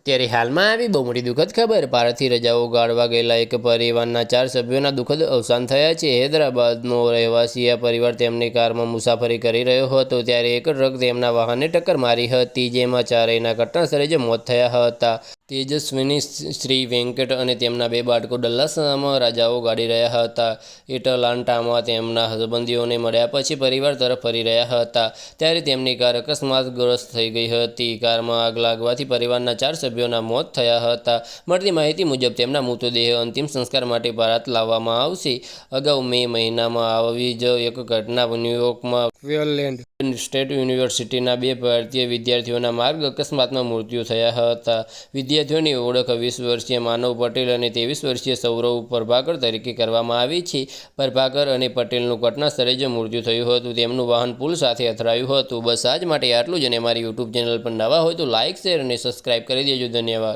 ત્યારે હાલમાં આવી બહુ મોટી દુઃખદ ખબર. ભારતથી રજાઓ ગાળવા ગયેલા એક પરિવારના 4 સભ્યોના દુઃખદ અવસાન થયા છે. હૈદરાબાદનો રહેવાસી આ પરિવાર તેમની કારમાં મુસાફરી કરી રહ્યો હતો ત્યારે એક ટ્રક તેમના વાહનને ટક્કર મારી હતી, જેમાં ચારેયના ઘટનાસ્થળે જ મોત થયા હતા. તેજસ્વિની, શ્રી વેંકટ અને તેમના 2 બાળકો ડલ્લાસમાં રજાઓ ગાળી રહ્યા હતા. એટલાન્ટામાં તેમના સંબંધીઓને મળ્યા પછી પરિવાર તરફ ફરી રહ્યા હતા ત્યારે તેમની કાર અકસ્માતગ્રસ્ત થઈ ગઈ હતી. કારમાં આગ લાગવાથી પરિવારના 4 સભ્યોના મોત થયા હતા. મળતી માહિતી મુજબ તેમના મૃતદેહ અંતિમ સંસ્કાર માટે ભારત લાવવામાં આવશે. અગાઉ મે મહિનામાં આવી જ એક ઘટના ન્યૂયોર્કમાં ક્લેવલેન્ડ સ્ટેટ યુનિવર્સિટીના 2 ભારતીય વિદ્યાર્થીઓના માર્ગ અકસ્માતમાં મૃત્યુ થયા હતા. વિદ્યાર્થીઓની ઓળખ 20 વર્ષીય માનવ પટેલ અને 23 વર્ષીય સૌરવ પ્રભાકર તરીકે કરવામાં આવી છે. પ્રભાકર અને પટેલનું ઘટનાસ્થળે જ મૃત્યુ થયું હતું. તેમનું વાહન પુલ સાથે અથડાયું હતું. બસ આજ માટે આટલું જ. અને અમારી યુટ્યુબ ચેનલ પર નવા હોય તો લાઇક, શેર અને સબસ્ક્રાઇબ કરી દેજો. ધન્યવાદ.